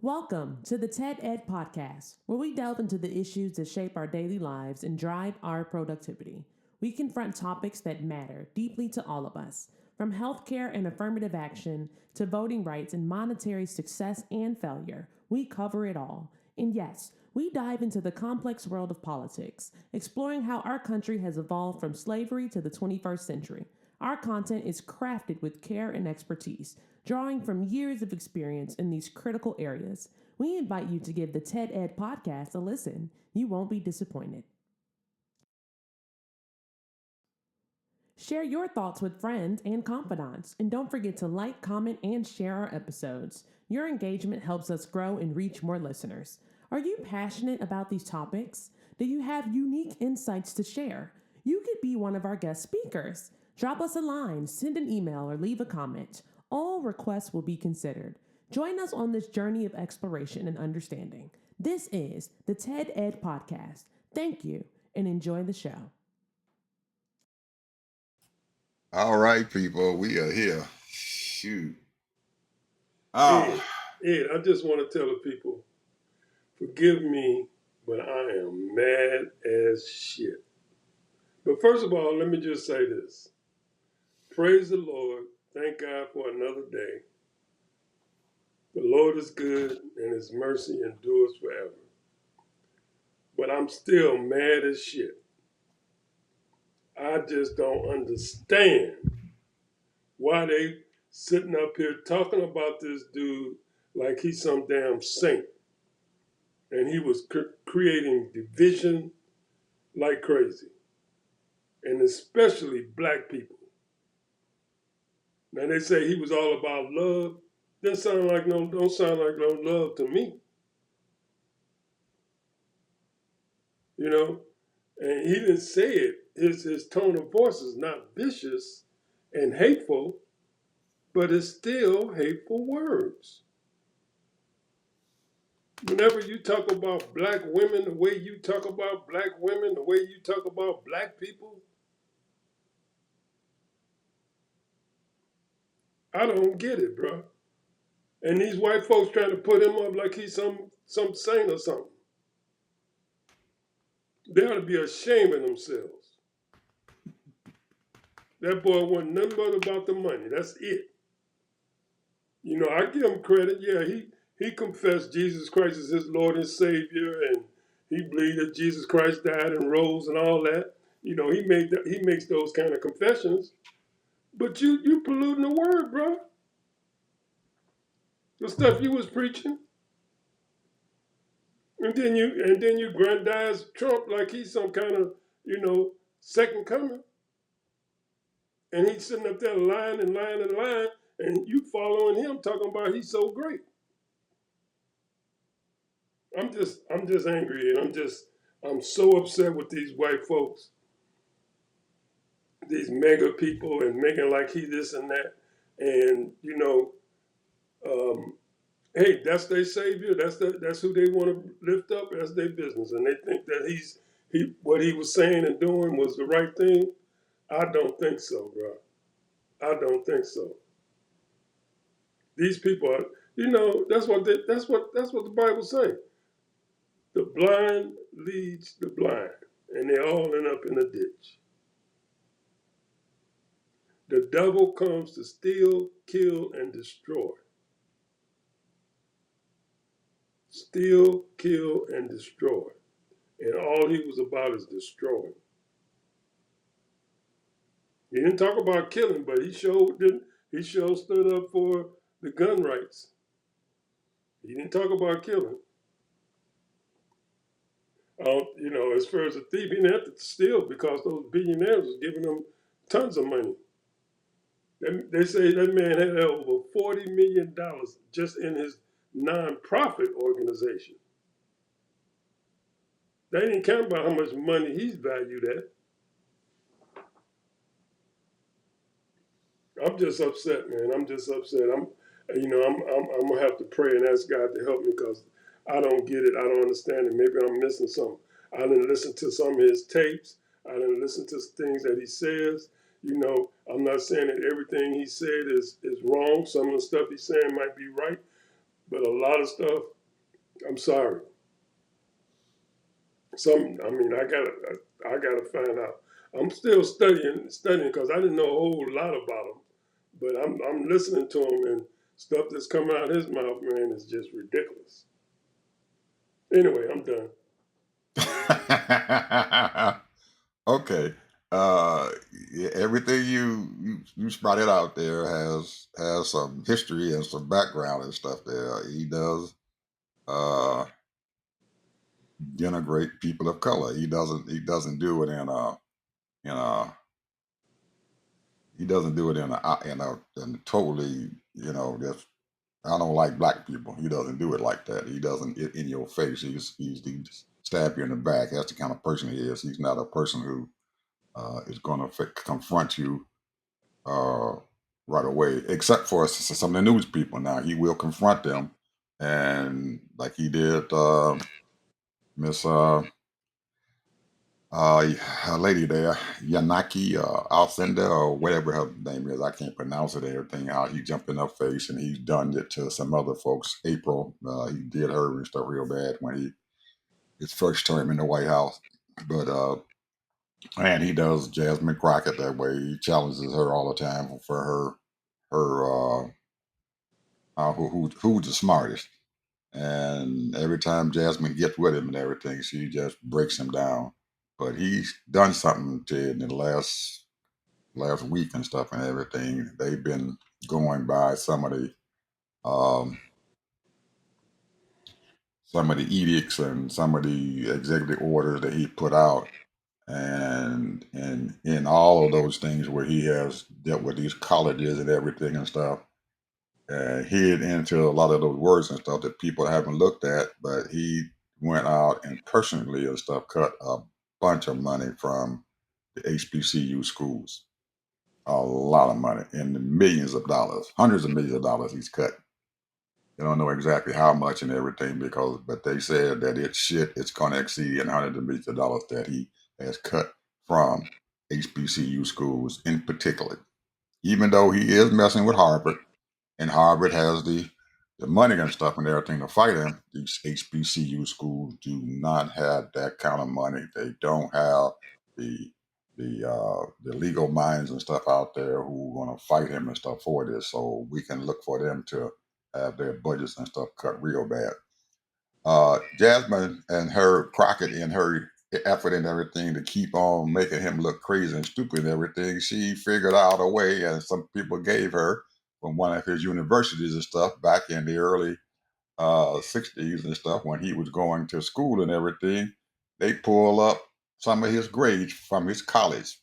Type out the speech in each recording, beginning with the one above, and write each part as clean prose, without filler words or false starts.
Welcome to the TED Ed Podcast, where we delve into the issues that shape our daily lives and drive our productivity. We confront topics that matter deeply to all of us, from healthcare and affirmative action to voting rights and monetary success and failure. We cover it all. And yes, we dive into the complex world of politics, exploring how our country has evolved from slavery to the 21st century. Our content is crafted with care and expertise, drawing from years of experience in these critical areas. We invite you to give the TED Ed podcast a listen. You won't be disappointed. Share your thoughts with friends and confidants, and don't forget to like, comment, and share our episodes. Your engagement helps us grow and reach more listeners. Are you passionate about these topics? Do you have unique insights to share? You could be one of our guest speakers. Drop us a line, send an email, or leave a comment. All requests will be considered. Join us on this journey of exploration and understanding. This is the TED Ed Podcast. Thank you, and enjoy the show. All right, people, we are here. Shoot. Ed, I just want to tell the people, forgive me, but I am mad as shit. But first of all, let me just say this. Praise the Lord. Thank God for another day. The Lord is good and his mercy endures forever. But I'm still mad as shit. I just don't understand why they sitting up here talking about this dude like he's some damn saint. And he was creating division like crazy. And especially black people. Now they say he was all about love. Don't sound like no love to me. You know? And he didn't say it. His tone of voice is not vicious and hateful, but it's still hateful words. Whenever you talk about black women, the way you talk about black women, the way you talk about black people, I don't get it, bro. And these white folks trying to put him up like he's some saint or something. They ought to be ashamed of themselves. That boy wasn't nothing but about the money. That's it. You know, I give him credit. Yeah, he confessed Jesus Christ as his Lord and Savior, and he believed that Jesus Christ died and rose and all that. You know, he makes those kind of confessions. But you polluting the word, bro. The stuff you was preaching. And then you grandize Trump like he's some kind of, second coming. And he's sitting up there lying, and you following him talking about he's so great. I'm just angry, and I'm so upset with these white folks, these mega people, and making like he this and that. And hey, that's their savior. That's who they want to lift up. That's their business, and they think that what he was saying and doing was the right thing. I don't think so, bro. I don't think so. These people are, that's what the Bible says. The blind leads the blind, and they all end up in a ditch. The devil comes to steal, kill, and destroy. Steal, kill, and destroy. And all he was about is destroying. He didn't talk about killing, but he sure stood up for the gun rights. He didn't talk about killing. As far as a thief, he didn't have to steal because those billionaires was giving him tons of money. They say that man had over $40 million just in his non-profit organization. They didn't care about how much money he's valued at. I'm just upset, man. I'm just upset. I'm gonna have to pray and ask God to help me because I don't get it. I don't understand it. Maybe I'm missing something. I didn't listen to some of his tapes. I didn't listen to things that he says. I'm not saying that everything he said is wrong. Some of the stuff he's saying might be right, but a lot of stuff I'm sorry. I gotta find out. I'm still studying because I didn't know a whole lot about him, but I'm listening to him and stuff that's coming out of his mouth, man, is just ridiculous. Anyway, I'm done. Okay. Yeah, everything you sprouted out there has some history and some background and stuff there. He does uh denigrate people of color. He doesn't do it in a he doesn't do it in a totally, just I don't like black people. He doesn't do it like that. He doesn't in your face. He stab you in the back. That's the kind of person he is. He's not a person who is going to confront you uh, right away, except for some of the news people. Now he will confront them, and like he did Miss a lady there, Yanaki Alcindor or whatever her name is. I can't pronounce it. Everything how he jumped in her face, and he's done it to some other folks. April, he did her and stuff real bad when his first term in the White House. But and he does Jasmine Crockett that way. He challenges her all the time for her who's the smartest. And every time Jasmine gets with him and everything, she just breaks him down. But he's done something to in the last week and stuff and everything. They've been going by um, some of the edicts and some of the executive orders that he put out, and in all of those things where he has dealt with these colleges and everything and stuff, hid into a lot of those words and stuff that people haven't looked at, but he went out and personally and stuff cut a bunch of money from the HBCU schools. A lot of money in the millions of dollars, hundreds of millions of dollars he's cut. They don't know exactly how much and everything but they said that it's going to exceed hundreds of millions of dollars that he has cut from HBCU schools in particular. Even though he is messing with Harvard, and Harvard has the money and stuff and everything to fight him. These HBCU schools do not have that kind of money. They don't have the the legal minds and stuff out there who are going to fight him and stuff for this. So we can look for them to have their budgets and stuff cut real bad. Jasmine and her Crockett and her effort and everything to keep on making him look crazy and stupid and everything, she figured out a way, and some people gave her from one of his universities and stuff back in the early 60s and stuff when he was going to school and everything. They pull up some of his grades from his college.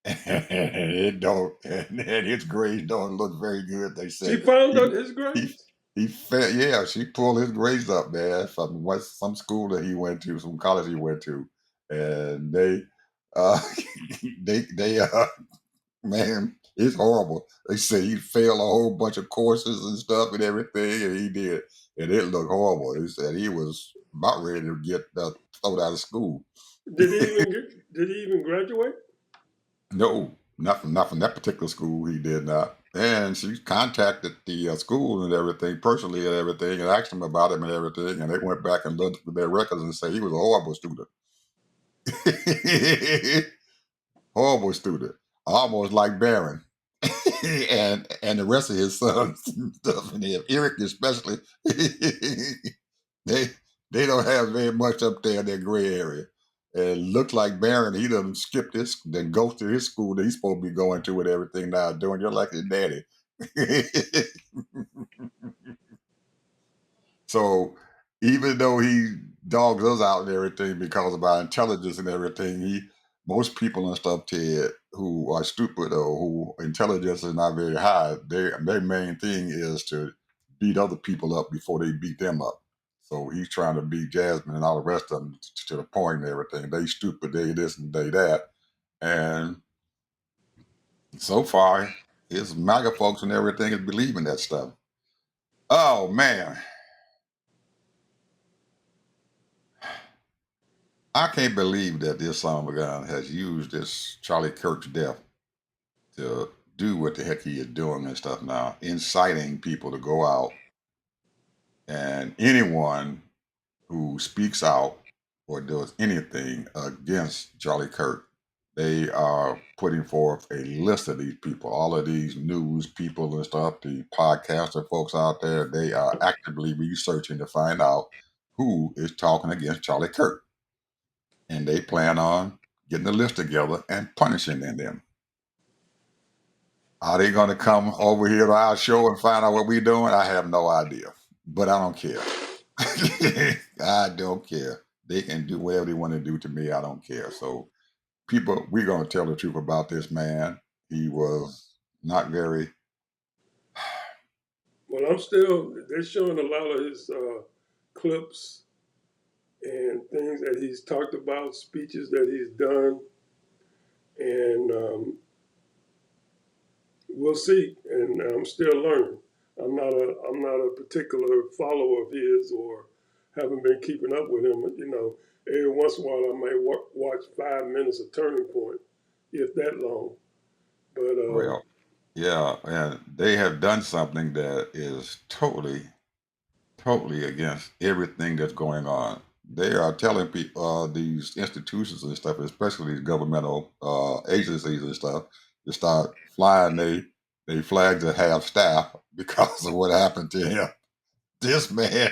And it don't, and his grades don't look very good. They She say found he out his he grades. he felt, yeah. She pulled his grades up, man, from some school that he went to, some college he went to, and uh they man, it's horrible. They say he failed a whole bunch of courses and stuff and everything, and he did, and it looked horrible. He said he was about ready to get thrown out of school. Did he even graduate? No, not from that particular school. He did not. And she contacted the school and everything personally and everything, and asked them about him and everything. And they went back and looked at their records and say he was a horrible student, horrible student, almost like Barron, and the rest of his sons and stuff. And Eric especially, they they don't have very much up there in that gray area. And looked like Barron, he done skipped this, then goes to his school that he's supposed to be going to and everything now, doing just like his daddy. So even though he dogs us out and everything because of our intelligence and everything, most people and stuff, Ted, who are stupid or who intelligence is not very high, their main thing is to beat other people up before they beat them up. So he's trying to beat Jasmine and all the rest of them to the point and everything. They stupid, they this and they that. And so far, his MAGA folks and everything is believing that stuff. Oh man, I can't believe that this son of a gun has used this Charlie Kirk's death to do what the heck he is doing and stuff now, inciting people to go out and anyone. who speaks out or does anything against Charlie Kirk, they are putting forth a list of these people, all of these news people and stuff, the podcaster folks out there, they are actively researching to find out who is talking against Charlie Kirk. And they plan on getting a list together and punishing them. Are they going to come over here to our show and find out what we're doing? I have no idea, but I don't care. I don't care. They can do whatever they want to do to me. I don't care. So, people, we're going to tell the truth about this man. He was not very. Well, they're showing a lot of his clips and things that he's talked about, speeches that he's done, and we'll see. And I'm still learning. I'm not a particular follower of his, or haven't been keeping up with him. You know, every once in a while I might watch 5 minutes of Turning Point, if that long. But Well, yeah, and they have done something that is totally against everything that's going on. They are telling people, these institutions and stuff, especially these governmental agencies and stuff, to start flying they flags at half staff because of what happened to him. This man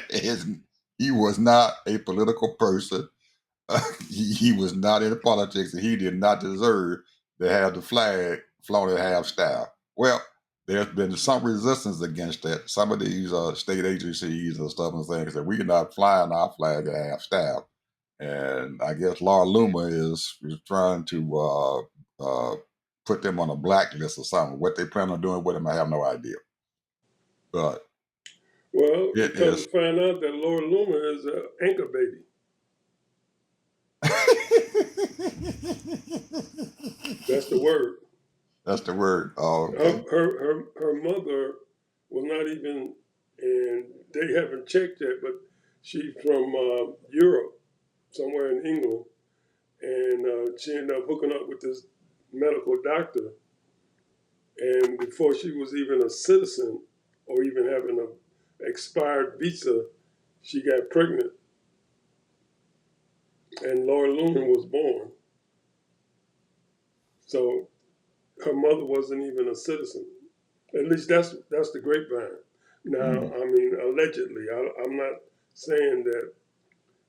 he was not a political person. He was not in politics, and he did not deserve to have the flag flown at half staff. Well, there's been some resistance against that. Some of these state agencies and stuff and things that we're not flying our flag at half staff. And I guess Laura Luma is trying to put them on a blacklist or something. What they plan on doing with them, I have no idea. But well, it you come to is. find out that Laura Luma is an anchor baby. That's the word. That's the word. Oh, okay. Her mother was not even, and they haven't checked yet, but she's from Europe, somewhere in England, and she ended up hooking up with this medical doctor. And before she was even a citizen or even having an expired visa, she got pregnant, and Laura Loomer was born. So her mother wasn't even a citizen. At least that's the grapevine. Now, Mm. I mean, allegedly, I'm not saying that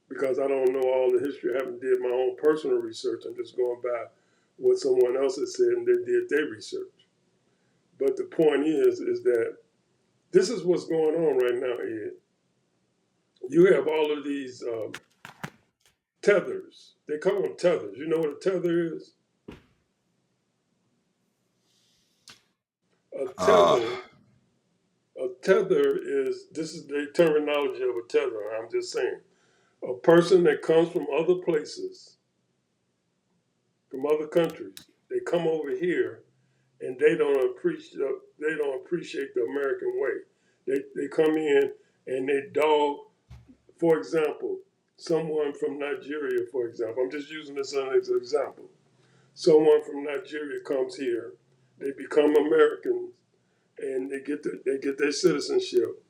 because I don't know all the history. I haven't did my own personal research. I'm just going by what someone else has said, and they did their research. But the point is that this is what's going on right now, Ed. You have all of these tethers. They call them tethers. You know what a tether is? A Uh, tether. A tether is, this is the terminology of a tether. I'm just saying, a person that comes from other places, from other countries, they come over here and they don't appreciate the American way. They come in and they dog. For example, someone from Nigeria, for example, I'm just using this as an example. Someone from Nigeria comes here, they become Americans, and they get their citizenship,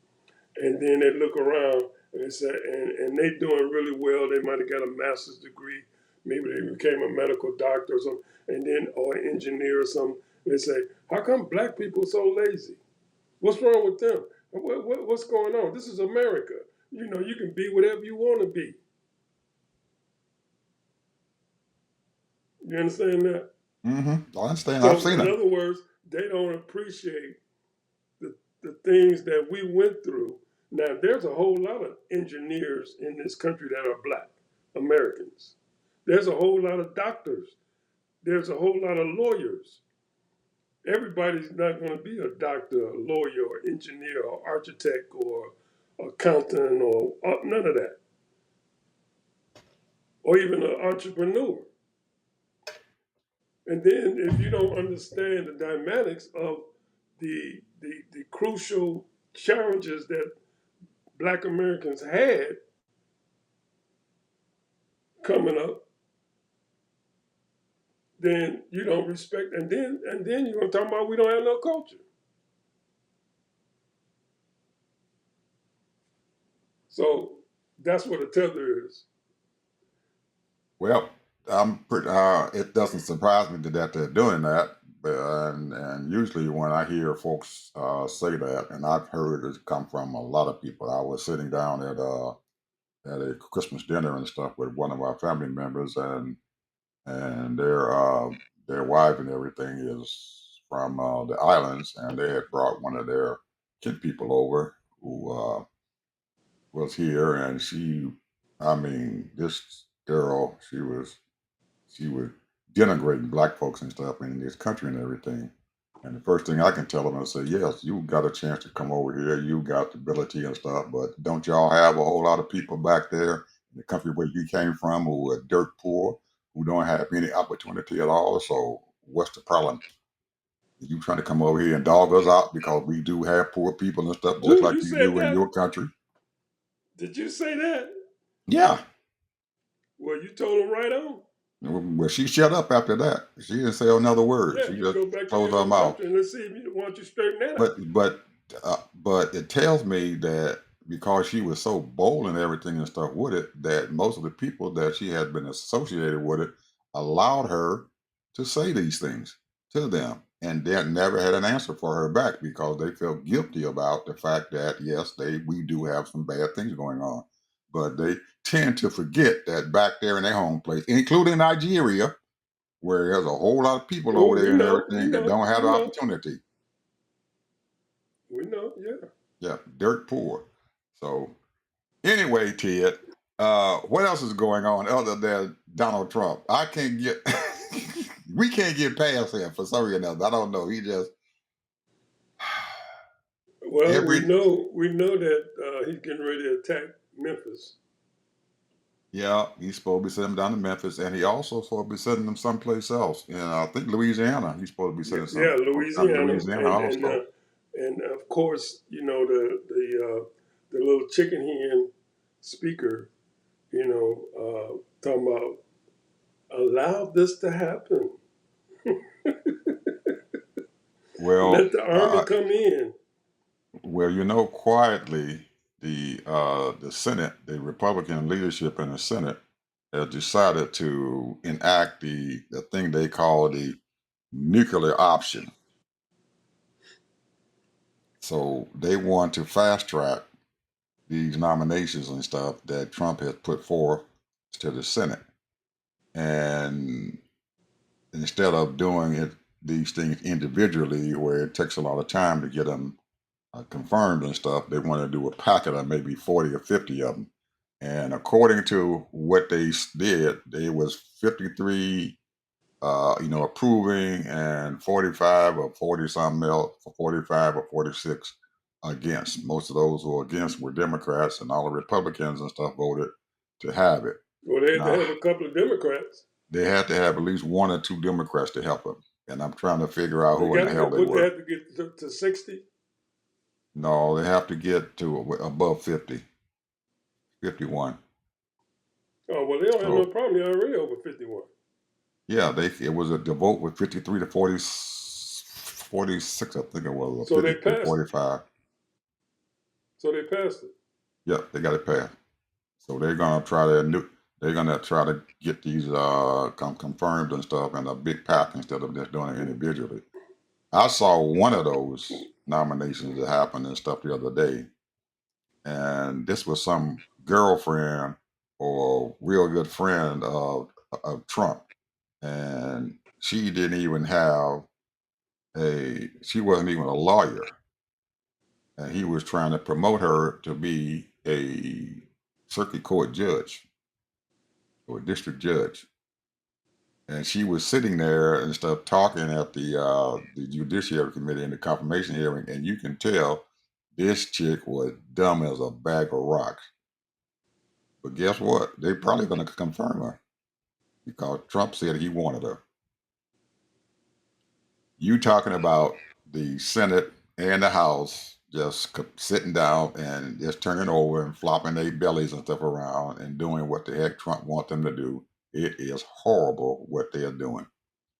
and then they look around and they say, and they doing really well. They might have got a master's degree, maybe they became a medical doctor or something, and then or an engineer or something. And they say, how come black people so lazy? What's wrong with them? What's going on? This is America. You know, you can be whatever you want to be. You understand that? I understand. I've So, seen in it. other words, they don't appreciate the things that we went through. Now, there's a whole lot of engineers in this country that are black Americans. There's a whole lot of doctors. There's a whole lot of lawyers. Everybody's not going to be a doctor, a lawyer, or engineer, or architect, or accountant, or none of that, or even an entrepreneur. And then, if you don't understand the dynamics of the crucial challenges that black Americans had coming up, then you don't respect, and then you're gonna talk about we don't have no culture. So That's what a tether is. Well, I'm pretty. It doesn't surprise me that they're doing that, but and usually when I hear folks say that, and I've heard it come from a lot of people. I was sitting down at a Christmas dinner and stuff with one of our family members, and their wife and everything is from the islands, and they had brought one of their kid people over who was here, and I mean, this girl, she was denigrating black folks and stuff in this country and everything. And the first thing I can tell them is say, yes, you got a chance to come over here. You got the ability and stuff, but don't y'all have a whole lot of people back there in the country where you came from who are dirt poor, who don't have any opportunity at all? So what's the problem? You trying to come over here and dog us out because we do have poor people and stuff just Ooh, like you you said do in that? your country? Did you say that? Yeah. Well, you told him right on. Well, she shut up after that. She didn't say another word. Yeah, She you just go back to closed your her own mouth. country and let's see if you want you straighten that out. But it tells me that because she was so bold and everything and stuff with it, that most of the people that she had been associated with it allowed her to say these things to them, and they never had an answer for her back because they felt guilty about the fact that yes, we do have some bad things going on, but they tend to forget that back there in their home place, including Nigeria, where there's a whole lot of people over Oh, we there and know, we everything that know, don't have we the know, opportunity. we know. Yeah. Yeah, dirt poor. So anyway, Ted, what else is going on other than Donald Trump? I can't get we can't get past him for some reason else. I don't know. He just Well, every we know that he's getting ready to attack Memphis. yeah, he's supposed to be sending them down to Memphis, and he also supposed to be sending them someplace else. And I think Louisiana. He's supposed to be sending Yeah, some folks down to Louisiana, Louisiana also. and of course, you know the little chicken hen speaker, talking about allow this to happen, Well, let the army come in. well, quietly the Senate, the Republican leadership in the Senate, has decided to enact the thing they call the nuclear option. So they want to fast track these nominations and stuff that Trump has put forth to the Senate, and instead of doing these things individually, where it takes a lot of time to get them confirmed and stuff, they want to do a packet of maybe 40 or 50 of them. And according to what they did, there was 53, approving, and 45 or 40 something else, 45 or 46 against. Most of those who were against were Democrats, and all the Republicans and stuff voted to have it. Well, they had to Now, have a couple of Democrats. they had to have at least one or two Democrats to help them. And I'm trying to figure out They who in got the to hell get they what they were. had to get to 60. No, they have to get to above 50, 51. Oh well, they don't have no So problem. They're already over 51. yeah, it was the vote with 53 to 40, 46, I think it was, or So they 53 to passed it. 45. So they passed it. Yeah, they got it passed. So they're gonna try to get these confirmed and stuff in a big pack instead of just doing it individually. I saw one of those nominations that happened and stuff the other day, and this was some girlfriend or real good friend of Trump, and she didn't even have she wasn't even a lawyer, and he was trying to promote her to be a circuit court judge or a district judge, and she was sitting there and stuff talking at the judiciary committee in the confirmation hearing, and you can tell this chick was dumb as a bag of rocks. But guess what? They're probably going to confirm her because Trump said he wanted her. You talking about the Senate and the House just sitting down and just turning over and flopping their bellies and stuff around and doing what the heck Trump wants them to do. It is horrible what they're doing.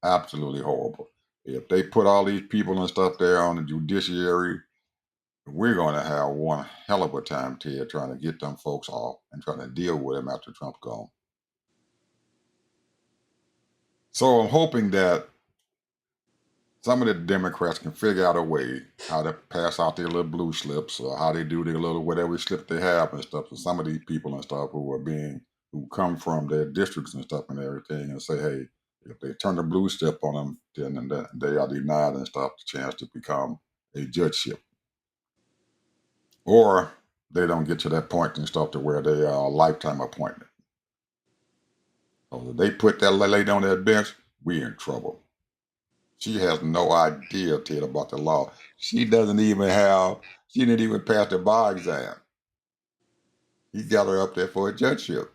Absolutely horrible. If they put all these people and stuff there on the judiciary, we're going to have one hell of a time, Ted, trying to get them folks off and trying to deal with them after Trump's gone. So I'm hoping that some of the Democrats can figure out a way how to pass out their little blue slips or how they do their little whatever slip they have and stuff. So some of these people and stuff who come from their districts and stuff and everything and say, hey, if they turn the blue slip on them, then they are denied and stuff the chance to become a judgeship. Or they don't get to that point and stuff to where they are a lifetime appointment. So if they put that lady on that bench, we in trouble. She has no idea, Ted, about the law. She didn't even pass the bar exam. He got her up there for a judgeship.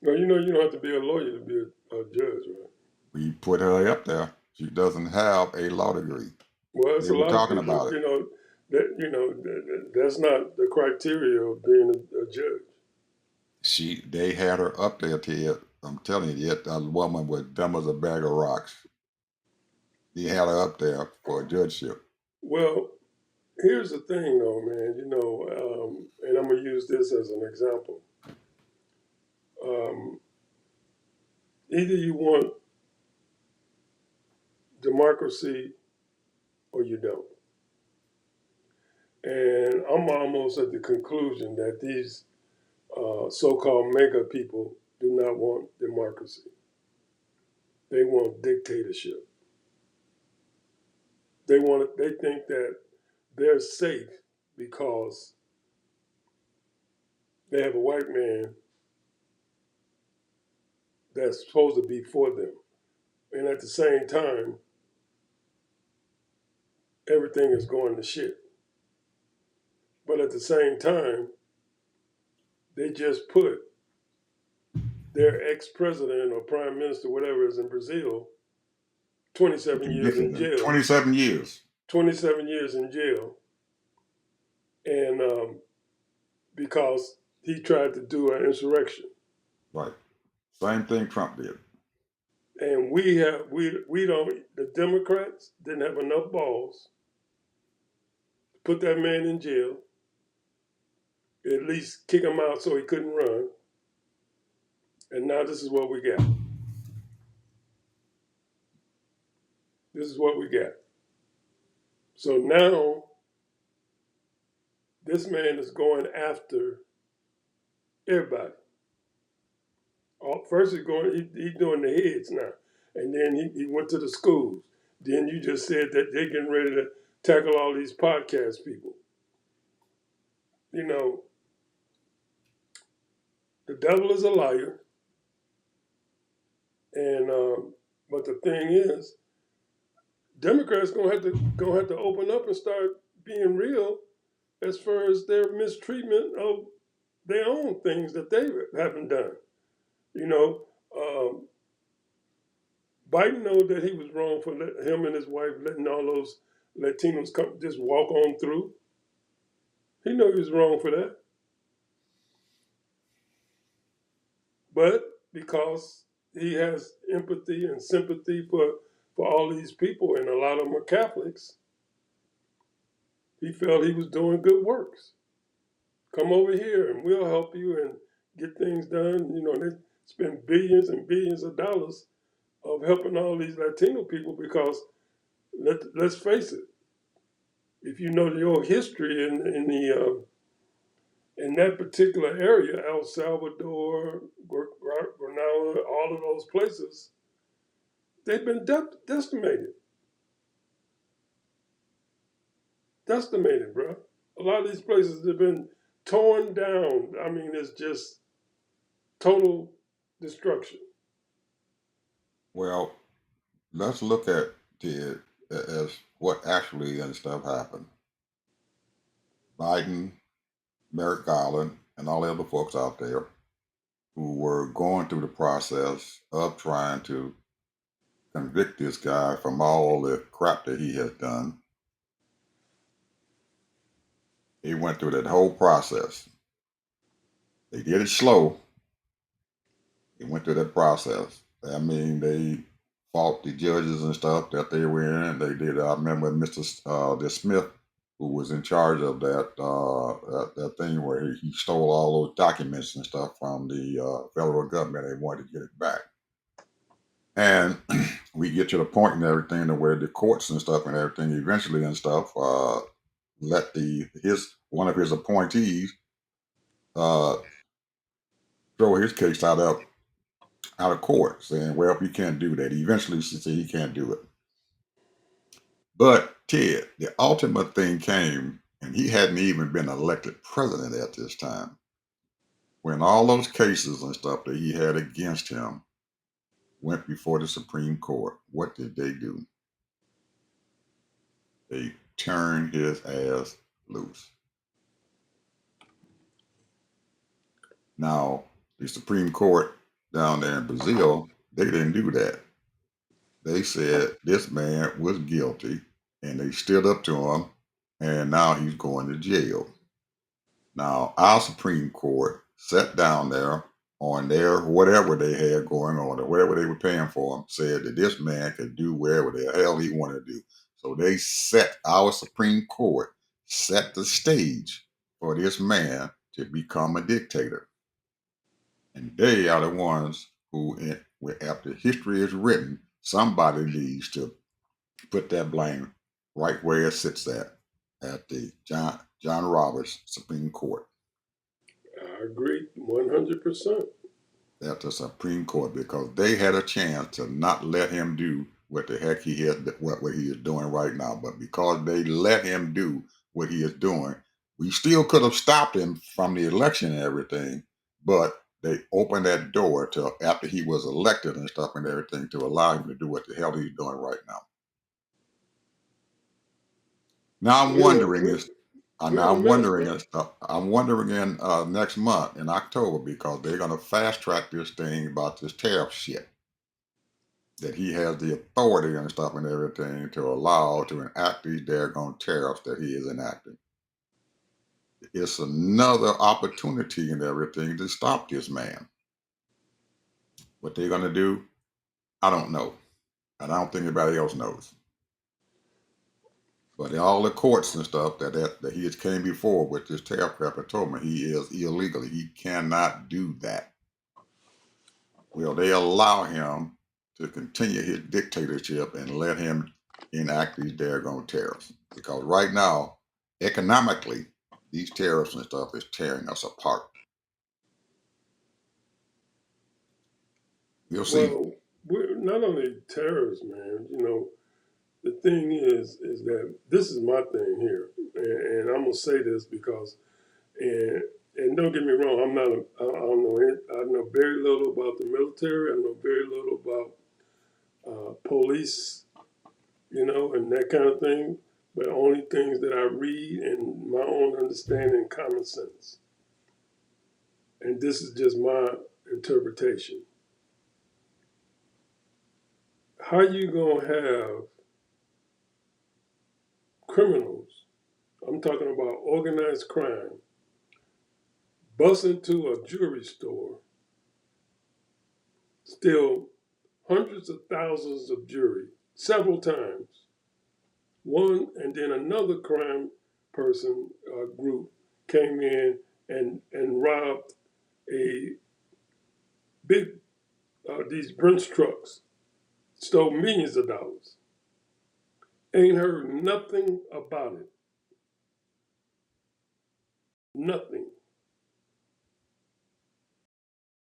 Now, you don't have to be a lawyer to be a judge, right? We put her up there. She doesn't have a law degree. Well, it's They a were lot of talking people, about it. that's not the criteria of being a judge. They had her up there, Ted. I'm telling you, that woman was dumb as a bag of rocks. He had her up there for a judgeship. Well, here's the thing, though, man. And I'm gonna use this as an example. Either you want democracy or you don't. And I'm almost at the conclusion that these so-called mega people do not want democracy. They want dictatorship. They think that they're safe because they have a white man that's supposed to be for them. And at the same time, everything is going to shit. But at the same time, they just put their ex-president or prime minister, whatever is in Brazil, 27 years in jail. 27 years. 27 years in jail. And because he tried to do an insurrection. Right. Same thing Trump did. And the Democrats didn't have enough balls to put that man in jail, at least kick him out so he couldn't run. And now this is what we got. This is what we got. So now this man is going after everybody. First he's doing the heads now. And then he went to the schools. Then you just said that they're getting ready to tackle all these podcast people. The devil is a liar. And but the thing is, Democrats gonna have to open up and start being real as far as their mistreatment of their own things that they haven't done. Biden know that he was wrong for him and his wife letting all those Latinos just walk on through. He know he was wrong for that. But because he has empathy and sympathy for all these people, and a lot of them are Catholics, he felt he was doing good works. Come over here and we'll help you and get things done. They spend billions and billions of dollars of helping all these Latino people because let's face it, if you know your history in that particular area, El Salvador, Grenada, all of those places, they've been decimated. Decimated, bro. A lot of these places have been torn down. I mean, it's just total destruction. Well, let's look at it as what actually and stuff happened. Biden, Merrick Garland, and all the other folks out there who were going through the process of trying to convict this guy from all the crap that he has done. He went through that whole process. They did it slow. They went through that process. I mean, they fought the judges and stuff that they were in. They did. I remember Mr. The Smith who was in charge of that thing where he stole all those documents and stuff from the federal government. They wanted to get it back. And we get to the point and everything to where the courts and stuff and everything eventually and stuff let one of his appointees uh, throw his case out of court, saying, "Well, you can't do that." Eventually, she said he can't do it. But Ted, the ultimate thing came, and he hadn't even been elected president at this time. When all those cases and stuff that he had against him went before the Supreme Court, what did they do? They turned his ass loose. Now, the Supreme Court down there in Brazil, they didn't do that. They said this man was guilty, and they stood up to him, and now he's going to jail. Now, our Supreme Court sat down there on their whatever they had going on or whatever they were paying for him, said that this man could do whatever the hell he wanted to do. So our Supreme Court set the stage for this man to become a dictator. And they are the ones who, after history is written, somebody needs to put that blame right where it sits at the John Roberts Supreme Court. I agree 100%. At the Supreme Court, because they had a chance to not let him do what the heck what he is doing right now. But because they let him do what he is doing, we still could have stopped him from the election and everything. But they opened that door till after he was elected and stuff and everything to allow him to do what the hell he's doing right now. Now I'm wondering in next month in October, because they're going to fast track this thing about this tariff shit, that he has the authority and stuff and everything to allow to enact these daggone tariffs that he is enacting. It's another opportunity and everything to stop this man. What they're going to do, I don't know. And I don't think anybody else knows. But all the courts and stuff that he has came before with this tariff crap and told me he is illegally. He cannot do that. Will they allow him to continue his dictatorship and let him enact these daggone tariffs? Because right now, economically, these tariffs and stuff is tearing us apart. We'll see. Well, we're not only terrorists, man. The thing is that this is my thing here, and I'm gonna say this because, and don't get me wrong, I don't know it. I know very little about the military. I know very little about police, and that kind of thing. But only things that I read and my own understanding, common sense. And this is just my interpretation. How you gonna have criminals? I'm talking about organized crime. Bust into a jewelry store, steal hundreds of thousands of jewelry several times. One and then another crime person group came in and robbed a big these Brinks trucks, stole millions of dollars. Ain't heard nothing about it. Nothing.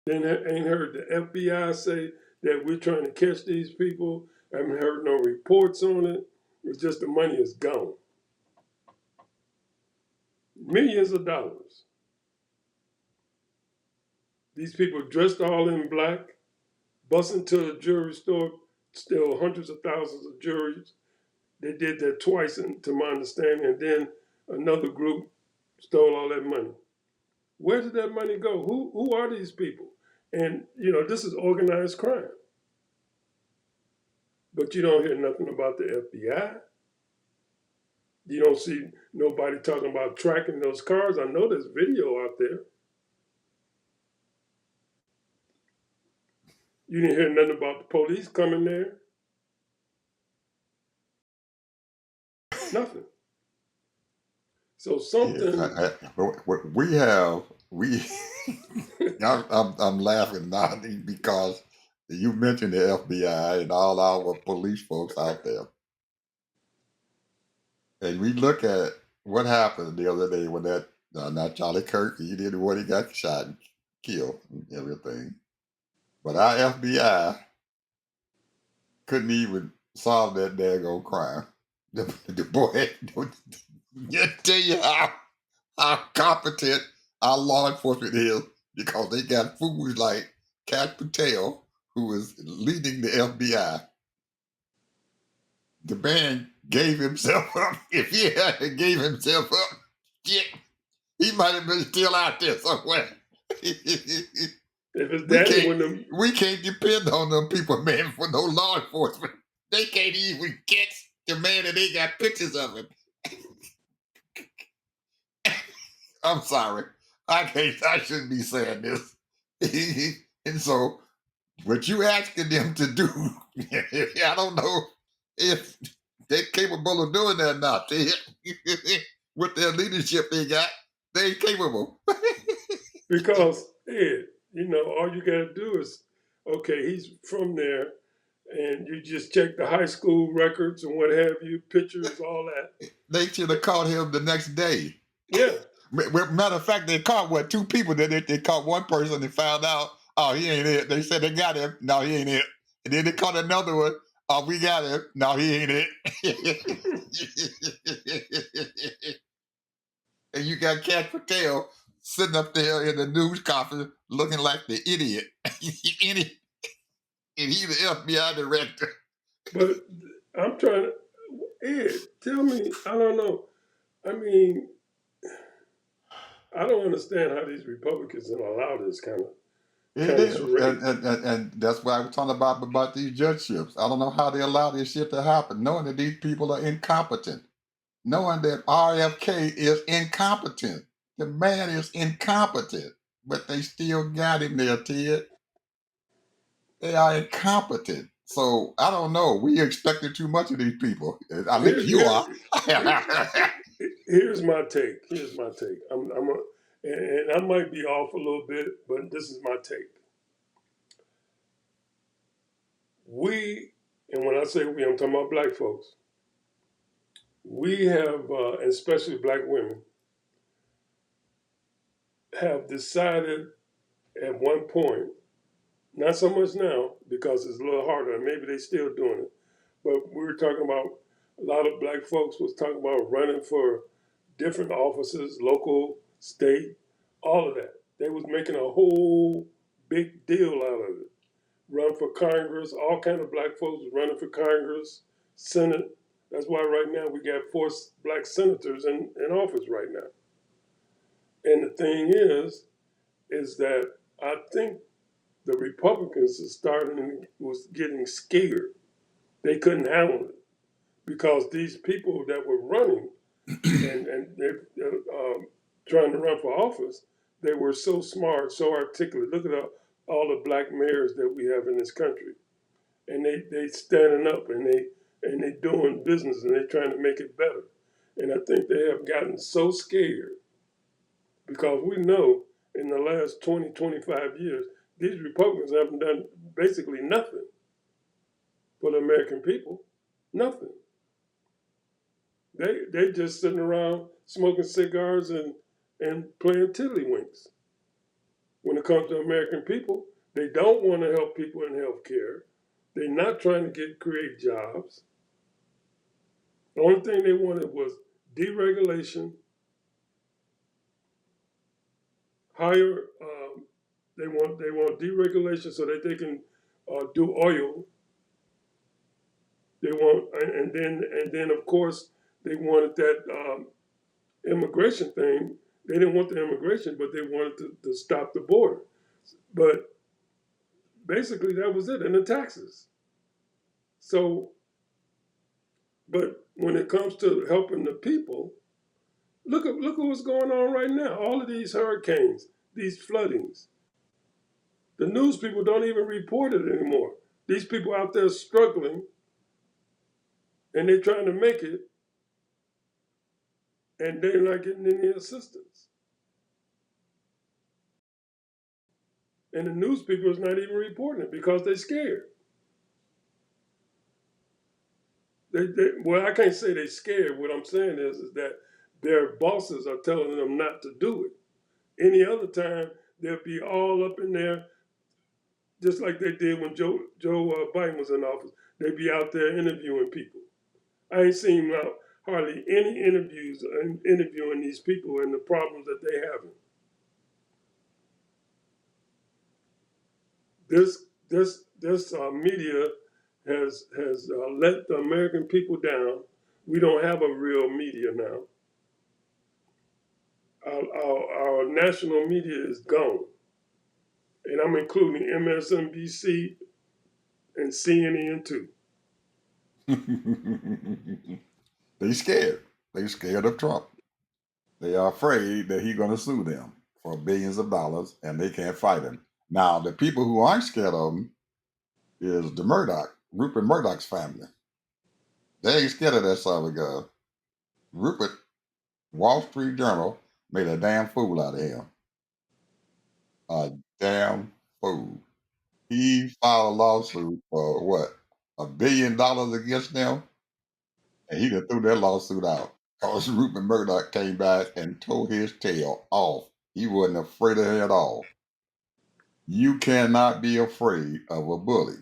Then ain't heard the FBI say that we're trying to catch these people. Haven't heard no reports on it. It's just the money is gone. Millions of dollars. These people dressed all in black, bust into a jewelry store, steal hundreds of thousands of jewelry. They did that twice, to my understanding, and then another group stole all that money. Where did that money go? Who are these people? And this is organized crime. But you don't hear nothing about the FBI. You don't see nobody talking about tracking those cars. I know there's video out there. You didn't hear nothing about the police coming there. Nothing. So Yeah, something, we I'm laughing now because you mentioned the FBI and all our police folks out there, and we look at what happened the other day when that not Charlie Kirk, he did what he got shot and killed and everything, but our FBI couldn't even solve that daggone crime. The boy, just tell you how competent our law enforcement is because they got fools like Cat Patel, who is leading the FBI. The man gave himself up. If he hadn't gave himself up, shit, he might have been still out there somewhere. if his we daddy can't wouldn't we can't depend on them people, man, for no law enforcement. They can't even catch the man and they got pictures of him. I'm sorry. I shouldn't be saying this. And so what you asking them to do, I don't know if they're capable of doing that or not. With their leadership they got, they capable. because Ed, all you gotta do is, okay, he's from there, and you just check the high school records and what have you, pictures, all that. They should have caught him the next day. Yeah, Matter of fact, they caught two people. They caught one person and found out, oh, he ain't it. They said they got him. No, he ain't it. And then they caught another one. Oh, we got him. No, he ain't it. And you got Cat Patel sitting up there in the news conference looking like the idiot. And he's the FBI director. but I'm trying to, Ed, tell me, I don't know. I mean, I don't understand how these Republicans allow this kind It of is. charade. And that's why I was talking about these judgeships. I don't know how they allow this shit to happen, knowing that these people are incompetent. Knowing that RFK is incompetent. The man is incompetent, but they still got him there, Ted. They are incompetent. So I don't know. We expected too much of these people. At Here, least you here, are. here, here's my take. Here's my take. And I might be off a little bit, but this is my take. We, and when I say we, I'm talking about black folks. We have, and especially black women, have decided at one point, not so much now because it's a little harder, and maybe they still doing it. But we were talking about a lot of black folks was talking about running for different offices, local, state, all of that. They was making a whole big deal out of it. Run for Congress, all kind of black folks running for Congress, Senate. That's why right now we got 4 black senators in office right now. And the thing is that I think the Republicans was getting scared. They couldn't handle it because these people that were running and they're trying to run for office, they were so smart, so articulate. Look at all the black mayors that we have in this country, and they standing up and they doing business and they trying to make it better. And I think they have gotten so scared because we know in the last 20, 25 years, these Republicans haven't done basically nothing for the American people. Nothing. They just sitting around smoking cigars and playing tiddlywinks. When it comes to American people, they don't want to help people in healthcare. They're not trying to create jobs. The only thing they wanted was deregulation, higher. They want deregulation so that they can do oil. They want and then of course they wanted that immigration thing. They didn't want the immigration, but they wanted to stop the border. But basically, that was it, and the taxes. So, but when it comes to helping the people, look at what's going on right now. All of these hurricanes, these floodings. The news people don't even report it anymore. These people out there struggling, and they're trying to make it, and they're not getting any assistance. And the newspaper is not even reporting it because they're scared. Well, I can't say they're scared. What I'm saying is that their bosses are telling them not to do it. Any other time, they'll be all up in there, just like they did when Joe Biden was in office. They'd be out there interviewing people. I ain't seen hardly any interviews interviewing these people and the problems that they having. This media has let the American people down. We don't have a real media now. Our national media is gone, and I'm including MSNBC and CNN too. They scared. They scared of Trump. They are afraid that he's going to sue them for billions of dollars, and they can't fight him. Now, the people who aren't scared of him is the Rupert Murdoch's family. They ain't scared of that son of a gun. Rupert, Wall Street Journal, made a damn fool out of him. A damn fool. He filed a lawsuit for what? $1 billion against them, and he done threw that lawsuit out. Because Rupert Murdoch came back and tore his tail off. He wasn't afraid of it at all. You cannot be afraid of a bully.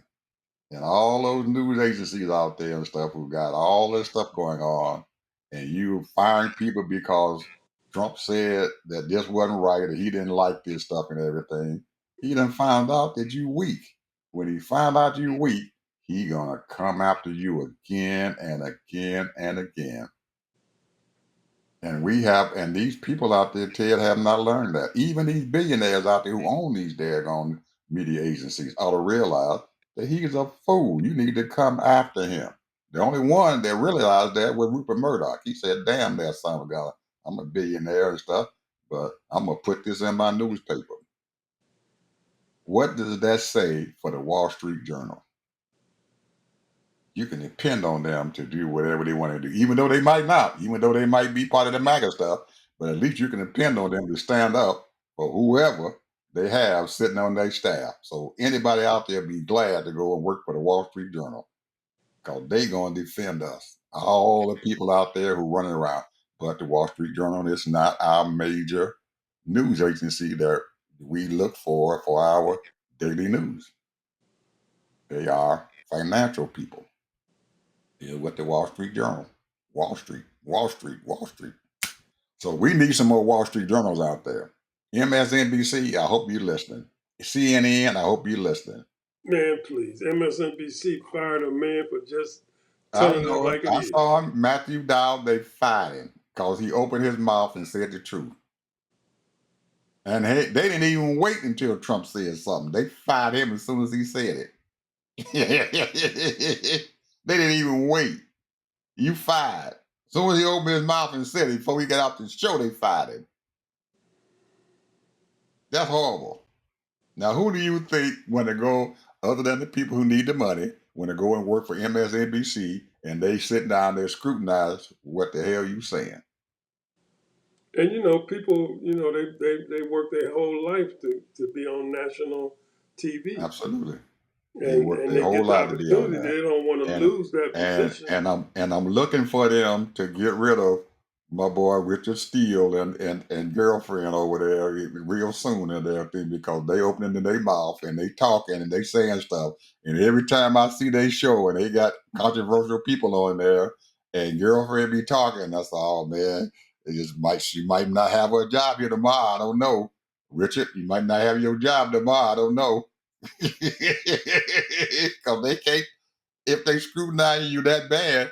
And all those news agencies out there and stuff who got all this stuff going on, and you firing people because Trump said that this wasn't right or he didn't like this stuff and everything. He done found out that you weak. When he found out you weak, he gonna come after you again and again and again. And these people out there, Ted, have not learned that. Even these billionaires out there who own these daggone media agencies ought to realize that he's a fool. You need to come after him. The only one that realized that was Rupert Murdoch. He said, damn that son of a gun. I'm a billionaire and stuff, but I'm going to put this in my newspaper. What does that say for the Wall Street Journal? You can depend on them to do whatever they want to do, even though they might not, even though they might be part of the MAGA stuff, but at least you can depend on them to stand up for whoever they have sitting on their staff. So anybody out there be glad to go and work for the Wall Street Journal because they going to defend us. All the people out there who running around. But the Wall Street Journal is not our major news agency that we look for our daily news. They are financial people. Deal with the Wall Street Journal. Wall Street, Wall Street, Wall Street. So we need some more Wall Street journals out there. MSNBC, I hope you're listening. CNN, I hope you're listening. Man, please, MSNBC fired a man for just I telling it know it. like it I is. saw him, Matthew Dowd, they fired him because he opened his mouth and said the truth. And they didn't even wait until Trump said something. They fired him as soon as he said it. They didn't even wait. You fired. As soon as he opened his mouth and said it, before he got out the show, they fired him. That's horrible. Now, who do you think when they go, other than the people who need the money, when they go and work for MSNBC and they sit down there scrutinize what the hell you saying? And people, they work their whole life to be on national TV. Absolutely. They work And their they whole get the life to be on opportunity. that. They don't want to And lose that and position. and I'm looking for them to get rid of my boy Richard Steele and girlfriend over there real soon and everything because they opening their mouth and they talking and they saying stuff. And every time I see they show and they got controversial people on there and girlfriend be talking, that's all, man. She might not have a job here tomorrow. I don't know. Richard, you might not have your job tomorrow. I don't know. Because they can't, if they scrutinize you that bad,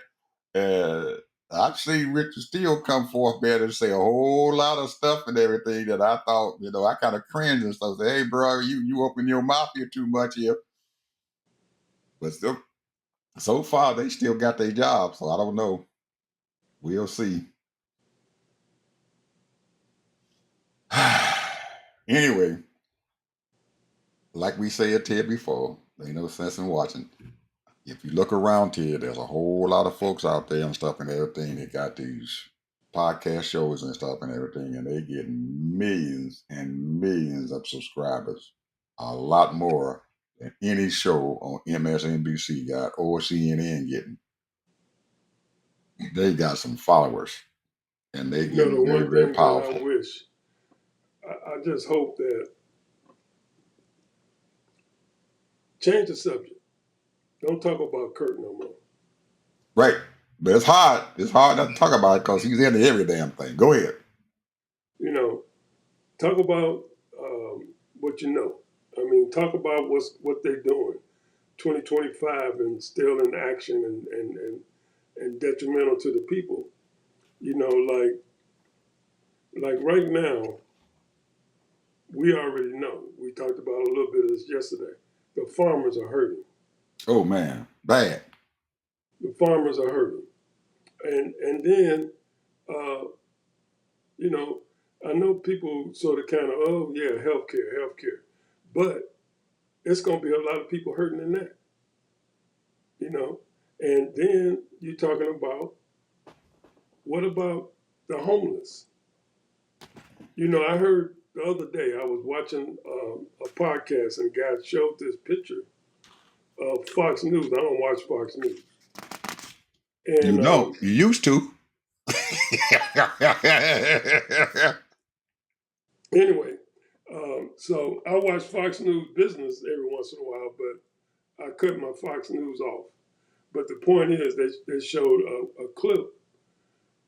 I've seen Richard Steele come forth, man, and say a whole lot of stuff and everything that I thought, I kind of cringe and stuff. Say, hey, bro, you open your mouth here too much here. But still, so far, they still got their job. So I don't know. We'll see. Anyway, like we said, Ted, before, there ain't no sense in watching. If you look around here, there's a whole lot of folks out there and stuff and everything that got these podcast shows and stuff and everything, and they get millions and millions of subscribers, a lot more than any show on MSNBC got or CNN getting. They got some followers, and they You know, the getting very, one very thing that I powerful. wish, I just hope that change the subject. Don't talk about Kurt no more. Right. But it's hard. It's hard not to talk about it because he's into every damn thing. Go ahead. You know, talk about what you know. I mean, talk about what they're doing. 2025 and still in action and detrimental to the people. You know, like right now, we already know. We talked about a little bit of this yesterday. The farmers are hurting. Oh man, bad. The farmers are hurting, and then you know, I know people sort of kind of, oh yeah, healthcare, but it's going to be a lot of people hurting in that, you know. And then you're talking about what about the homeless? You know, I heard the other day I was watching a podcast and a guy showed this picture of Fox News. I don't watch Fox News, You and don't. You used to. anyway, so I watch Fox News Business every once in a while, but I cut my Fox News off. But the point is, they showed a clip,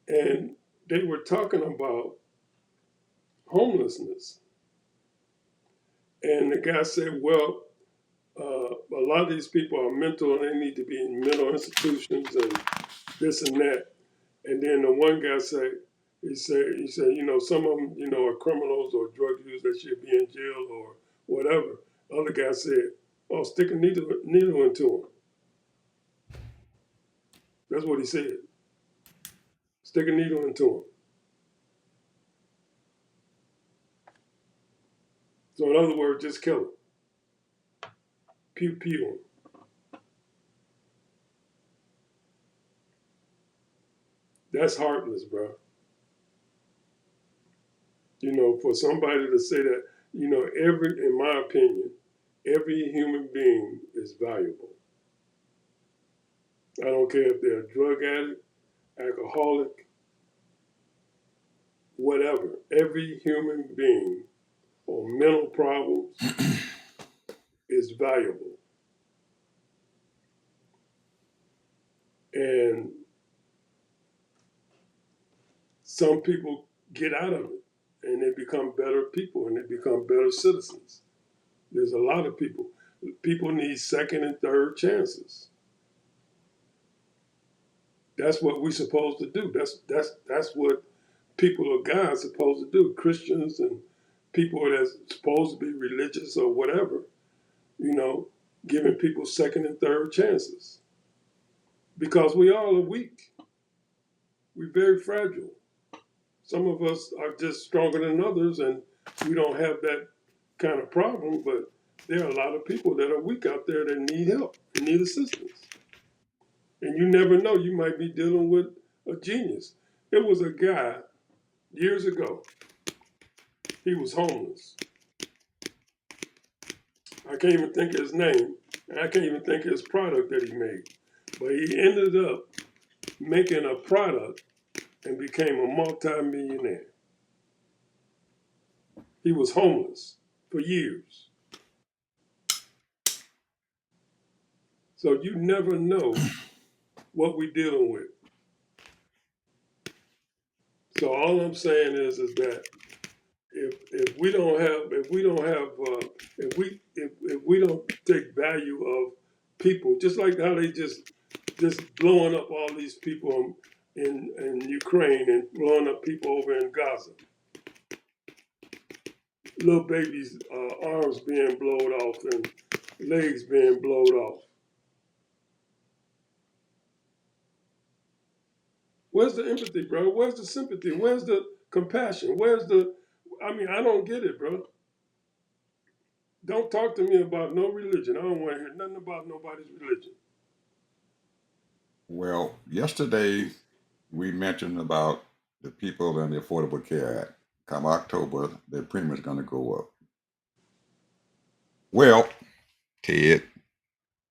and they were talking about homelessness. And the guy said, well, a lot of these people are mental, and they need to be in mental institutions and this and that. And then the one guy said, he said, you know, some of them, you know, are criminals or drug users that should be in jail or whatever. Other guy said, oh, stick a needle into him. That's what he said. Stick a needle into him. So in other words, just kill him. Pew pew him. That's heartless, bro. You know, for somebody to say that, you know, in my opinion, every human being is valuable. I don't care if they're a drug addict, alcoholic, whatever. Every human being or mental problems is valuable. And some people get out of it and they become better people and they become better citizens. There's a lot of people. People need second and third chances. That's what we're supposed to do. That's what people of God are supposed to do. Christians and people that's supposed to be religious or whatever, you know, giving people second and third chances. Because we all are weak. We're very fragile. Some of us are just stronger than others and we don't have that kind of problem, but there are a lot of people that are weak out there that need help and need assistance. And you never know, you might be dealing with a genius. It was a guy years ago, he was homeless. I can't even think of his name, and I can't even think of his product that he made. But he ended up making a product and became a multi-millionaire. He was homeless for years. So you never know what we're dealing with. So all I'm saying is that if we don't take value of people, just like how they just blowing up all these people in Ukraine and blowing up people over in Gaza, little babies' arms being blown off and legs being blown off. Where's the empathy, bro? Where's the sympathy? Where's the compassion? I mean, I don't get it, bro. Don't talk to me about no religion. I don't want to hear nothing about nobody's religion. Well, yesterday we mentioned about the people in the Affordable Care Act. Come October, their premium is going to go up. Well, Ted,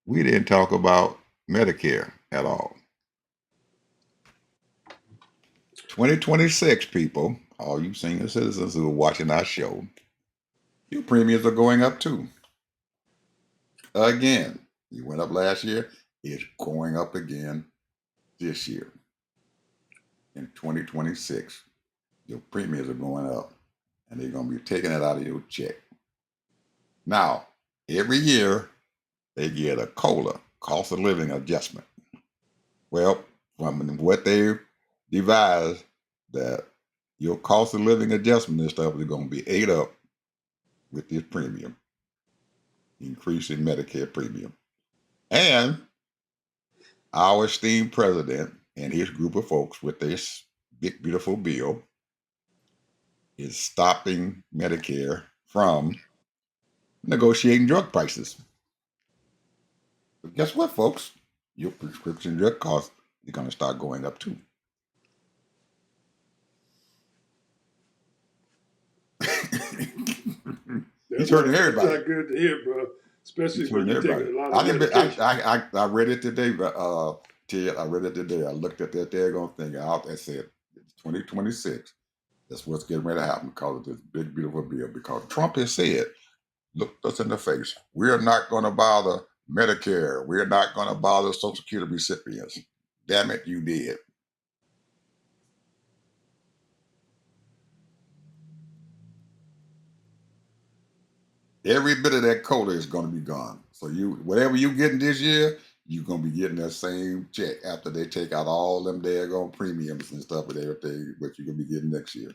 we didn't talk about Medicare at all. 2026, people, all you senior citizens who are watching our show, your premiums are going up too. Again, you went up last year, it's going up again this year. In 2026, your premiums are going up and they're going to be taking it out of your check. Now, every year they get a COLA, cost of living adjustment. Well, from what they devised, that your cost of living adjustment and stuff is going to be ate up with this premium, increase in Medicare premium. And our esteemed president and his group of folks with this big, beautiful bill is stopping Medicare from negotiating drug prices. But guess what, folks? Your prescription drug costs are going to start going up too. He's hurting everybody. That's not good to hear, bro. Especially when you're taking a lot of medication. I read it today, Ted. I read it today. I looked at that daggone thing out and said, it's 2026. That's what's getting ready to happen because of this big, beautiful bill. Because Trump has said, look us in the face. We're not going to bother Medicare. We're not going to bother Social Security recipients. Damn it, you did. Every bit of that COLA is going to be gone. So whatever you getting this year, you're going to be getting that same check after they take out all them daggone premiums and stuff and everything, what you're going to be getting next year.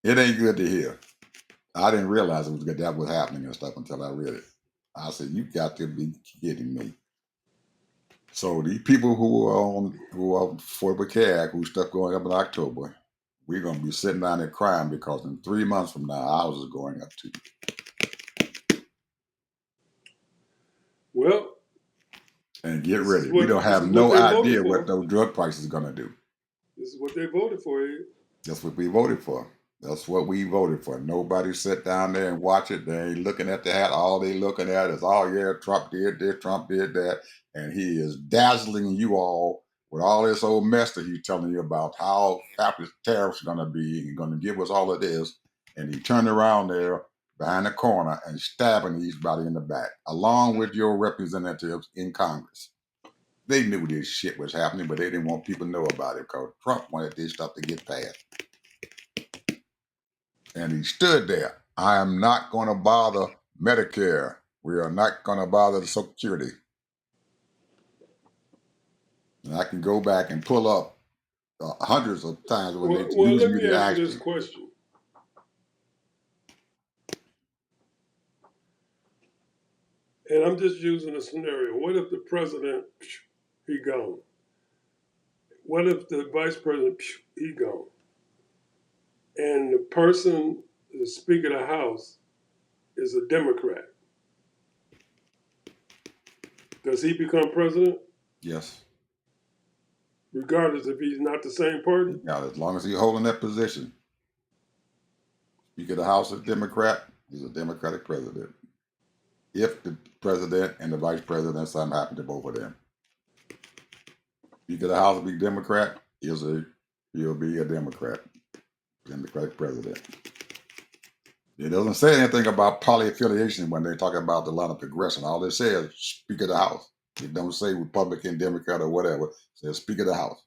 It ain't good to hear. I didn't realize that was happening and stuff until I read it. I said, you got to be kidding me. So these people who are Affordable Care Act, who stuff going up in October, we're going to be sitting down there crying because in 3 months from now, ours is going up too. Well, and get ready. We don't have no idea what those drug prices are going to do. This is what they voted for. That's what we voted for. That's what we voted for. Nobody sit down there and watch it. They ain't looking at that. All they looking at is, oh yeah, Trump did this, Trump did that. And he is dazzling you all with all this old mess that he's telling you about how happy tariffs are going to be. He's going to give us all of this. And he turned around there behind the corner and stabbing everybody in the back, along with your representatives in Congress. They knew this shit was happening, but they didn't want people to know about it because Trump wanted this stuff to get passed. And he stood there. I am not going to bother Medicare. We are not going to bother the Social Security. And I can go back and pull up hundreds of times when they use me to ask you this question. And I'm just using a scenario. What if the president, he gone? What if the vice president, he gone? And the person, the Speaker of the House, is a Democrat. Does he become president? Yes. Regardless if he's not the same party? Yeah, as long as he's holding that position. Speaker of the House is a Democrat, he's a Democratic president. If the president and the vice president, something happened to both of them. Speaker of the House will be Democrat, he'll be a Democrat, Democratic president. It doesn't say anything about party affiliation when they talk about the line of progression. All it says is Speaker of the House. It don't say Republican, Democrat, or whatever. It says Speaker of the House.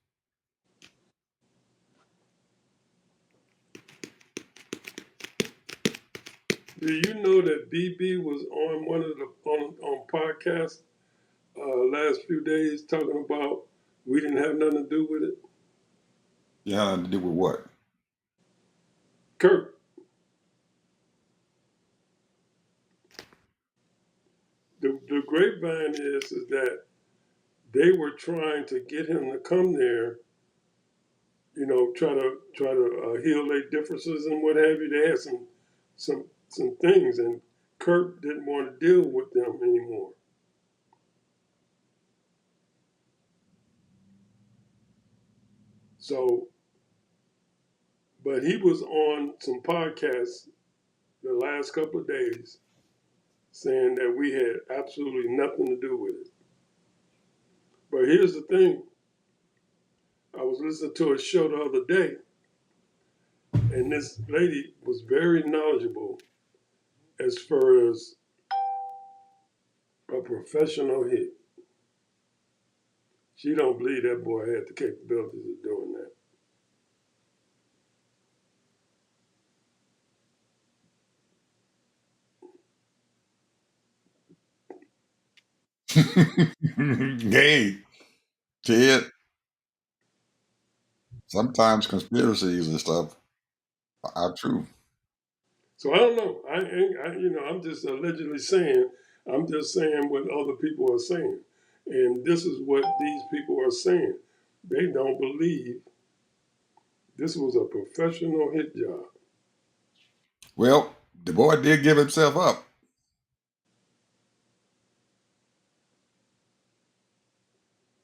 Do you know that BB was on one of the on podcasts last few days talking about we didn't have nothing to do with it? You had nothing to do with what? Kirk. The grapevine is that they were trying to get him to come there, you know, try to heal their differences and what have you. They had some things, and Kirk didn't want to deal with them anymore. So, but he was on some podcasts the last couple of days saying that we had absolutely nothing to do with it. But here's the thing. I was listening to a show the other day, and this lady was very knowledgeable as far as a professional hit. She don't believe that boy had the capabilities of doing that. Gay, Ted. Sometimes conspiracies and stuff are true. So I don't know. I'm just allegedly saying. I'm just saying what other people are saying, and this is what these people are saying. They don't believe this was a professional hit job. Well, the boy did give himself up.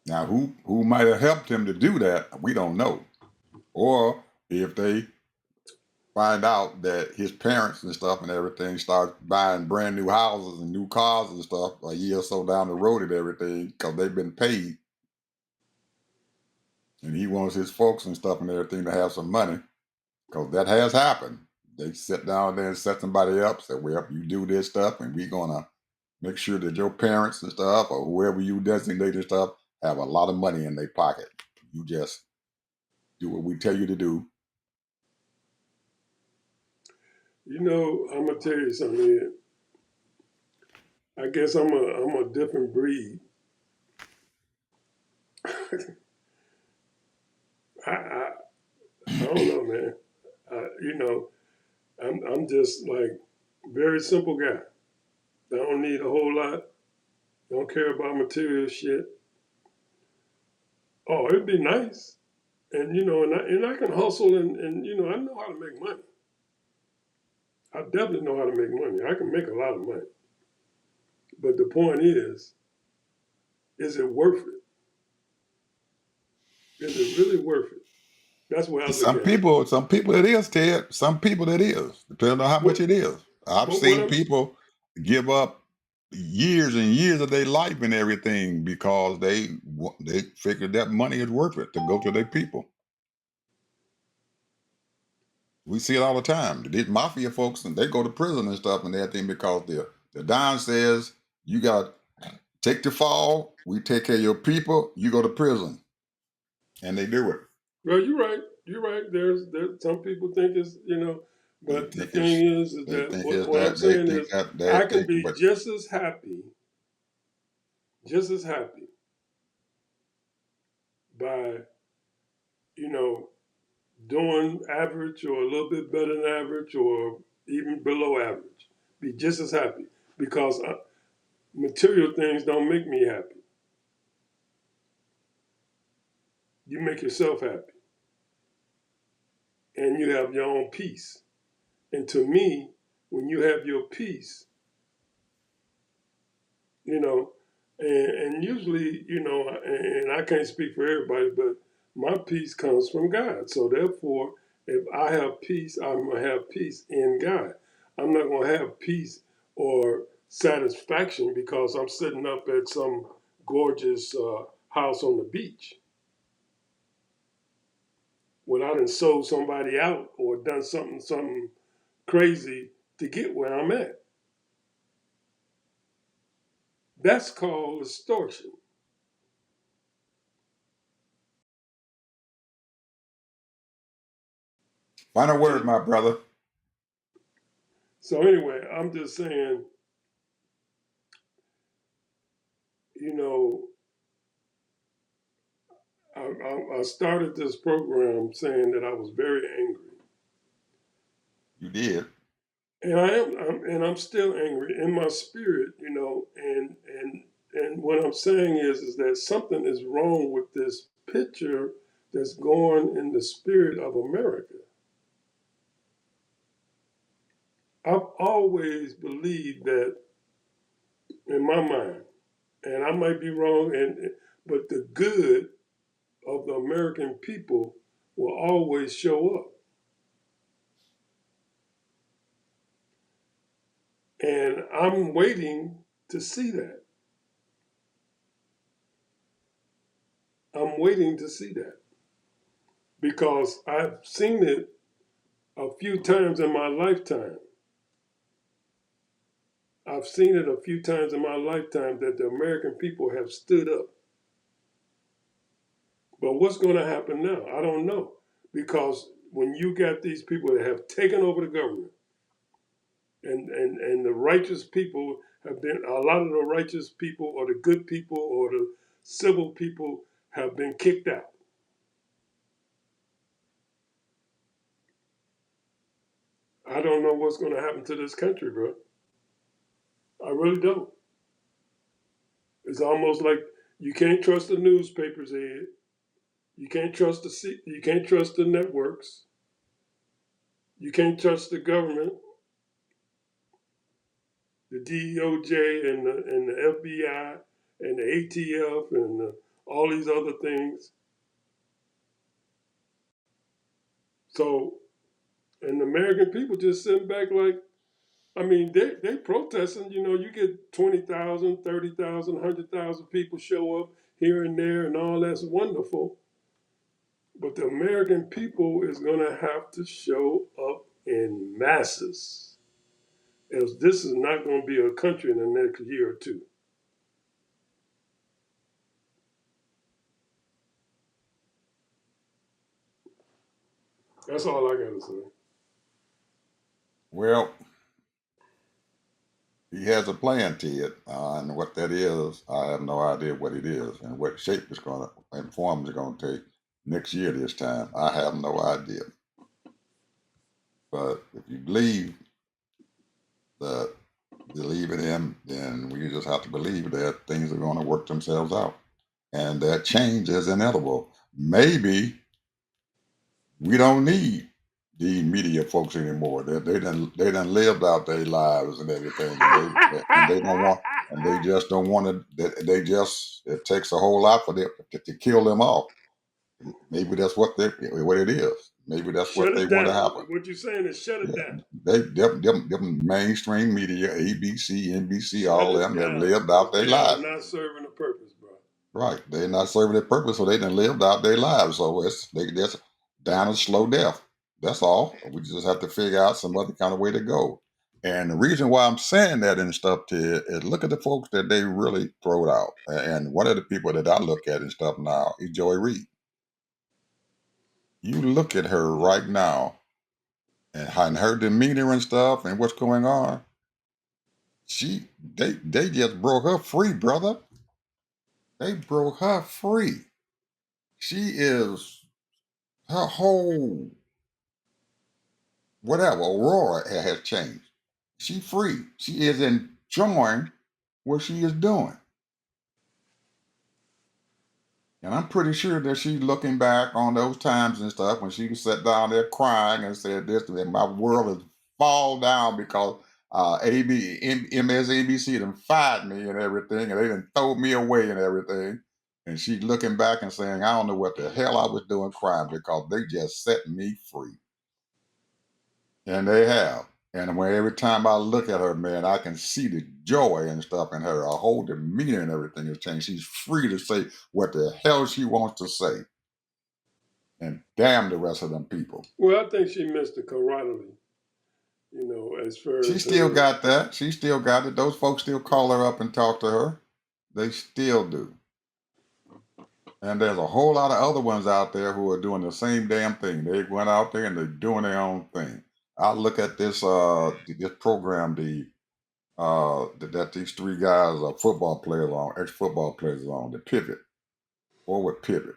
Now, who might have helped him to do that, we don't know. Or if they find out that his parents and stuff and everything start buying brand new houses and new cars and stuff a year or so down the road and everything because they've been paid, and he wants his folks and stuff and everything to have some money, because that has happened. They sit down there and set somebody up, say, well, you do this stuff and we're gonna make sure that your parents and stuff or whoever you designate and stuff have a lot of money in their pocket. You just do what we tell you to do. I'm gonna tell you something. I guess I'm a different breed. I don't know, man. I'm just like very simple guy. I don't need a whole lot. Don't care about material shit. Oh, it'd be nice, and I can hustle and I know how to make money. I definitely know how to make money. I can make a lot of money. But the point is it worth it? Is it really worth it? That's where I look Some at it. people, it is, Ted. Some people it is, depending on how much What, it is. I've but what seen I'm people give up years and years of their life and everything because they figured that money is worth it to go to their people. We see it all the time. These mafia folks, and they go to prison and stuff and everything because the Don says you got take the fall, we take care of your people, you go to prison, and they do it. Well, you're right. You're right. There's some people think it's They but the think thing is they that think it's what I'm that they saying think is that I they can think, be but just as happy by you know doing average or a little bit better than average or even below average. Be just as happy because material things don't make me happy. You make yourself happy and you have your own peace. And to me, when you have your peace, you know, and usually, and I can't speak for everybody, but my peace comes from God. So therefore, if I have peace, I'm gonna have peace in God. I'm not gonna have peace or satisfaction because I'm sitting up at some gorgeous house on the beach when I done sold somebody out or done something crazy to get where I'm at. That's called extortion. final word, my brother. So anyway, I'm just saying, you know, I started this program saying that I was very angry, You did. and I'm still angry in my spirit, and what I'm saying is that something is wrong with this picture that's going in the spirit of America. I've always believed that in my mind, and I might be wrong, but the good of the American people will always show up. And I'm waiting to see that. I'm waiting to see that. Because I've seen it a few times in my lifetime. I've seen it a few times in my lifetime that the American people have stood up. But what's going to happen now? I don't know. Because when you got these people that have taken over the government, and the righteous people have been, a lot of the righteous people or the good people or the civil people have been kicked out. I don't know what's going to happen to this country, bro. I really don't. It's almost like you can't trust the newspapers, Ed. You can't trust you can't trust the networks. You can't trust the government, the DOJ and the FBI and the ATF and all these other things. So, and the American people just sitting back like, I mean, they protesting. You know, you get 20,000, 30,000, 100,000 people show up here and there, and all that's wonderful. But the American people is going to have to show up in masses. Else this is not going to be a country in the next year or two. That's all I got to say. Well, he has a plan, Ted, and what that is, I have no idea what it is and what shape it's going to and form it's going to take next year this time. I have no idea. But if you believe in him, then we just have to believe that things are going to work themselves out, and that change is inevitable. Maybe we don't need the media folks anymore. They done lived out their lives and everything, and they don't want and they just don't want to. They just it takes a whole lot for them to kill them off. Maybe that's what it is. Maybe that's what Shut they it want to down. happen. What you're saying is shut it down. Them mainstream media, ABC, NBC, Shut all it them have down. lived Because out their they are lives. not serving a purpose, bro. Right. They're not serving their purpose, so they done lived out their lives. So they just down a slow death. That's all. We just have to figure out some other kind of way to go. And the reason why I'm saying that and stuff, Ted, is look at the folks that they really throwed out. And one of the people that I look at and stuff now is Joy Reid. You look at her right now and her demeanor and stuff and what's going on. They just broke her free, brother. They broke her free. She is her whole whatever aurora has changed. She's free. She is enjoying what she is doing. And I'm pretty sure that she's looking back on those times and stuff when she sat down there crying and said this to me, my world has fall down because MSNBC done fired me and everything, and they done throw me away and everything. And she's looking back and saying, I don't know what the hell I was doing crying because they just set me free. And they have. And when every time I look at her, man, I can see the joy and stuff in her. Her whole demeanor and everything has changed. She's free to say what the hell she wants to say. And damn the rest of them people. Well, I think she missed the camaraderie, you know, as far She as still got that. She still got it. Those folks still call her up and talk to her. They still do. And there's a whole lot of other ones out there who are doing the same damn thing. They went out there and they're doing their own thing. I look at this program, that these three guys are football players on, ex-football players on, the pivot, forward pivot.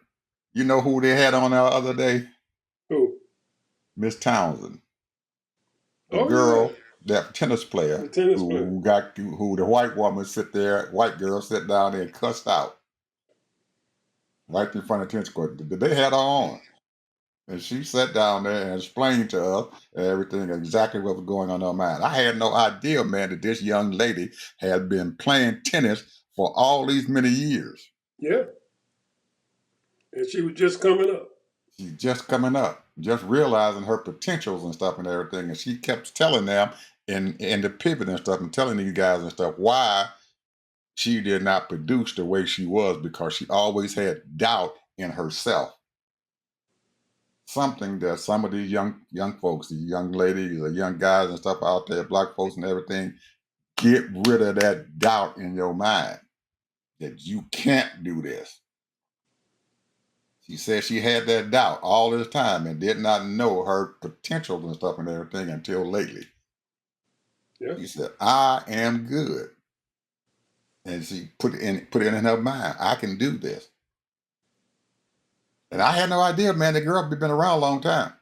You know who they had on the other day? who? Miss Townsend, the Oh, yeah. girl, that tennis player The tennis player. who the white woman white girl sit down there and cussed out right in front of the tennis court. They had her on. And she sat down there and explained to us everything exactly what was going on in her mind. I had no idea, man, that this young lady had been playing tennis for all these many years. Yeah. And she was just coming up. She's just coming up, just realizing her potentials and stuff and everything. And she kept telling them in the pivot and stuff and telling these guys and stuff why she did not produce the way she was because she always had doubt in herself. Something that some of these young folks, these young ladies, the young guys and stuff out there, black folks and everything, get rid of that doubt in your mind that you can't do this. She said she had that doubt all this time and did not know her potential and stuff and everything until lately. Yeah. She said, "I am good," and she put it in her mind. I can do this. And I had no idea, man. The girl had been around a long time.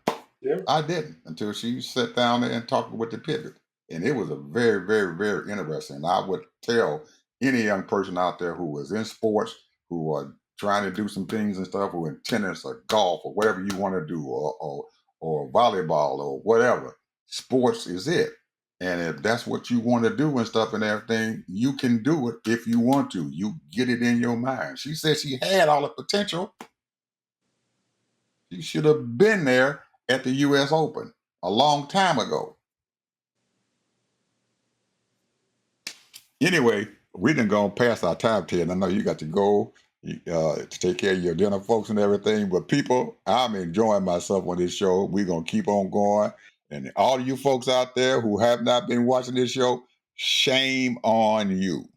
Yeah. I didn't until she sat down there and talked with the pivot. And it was a very, very, very interesting. I would tell any young person out there who was in sports, who are trying to do some things and stuff, who in tennis or golf or whatever you want to do, or volleyball or whatever, sports is it. And if that's what you want to do and stuff and everything, you can do it if you want to. You get it in your mind. She said she had all the potential. She should have been there at the US Open a long time ago. Anyway, we done gone past our time, Ted. I know you got to go to take care of your dinner, folks, and everything. But people, I'm enjoying myself on this show. We're going to keep on going. And all of you folks out there who have not been watching this show, shame on you.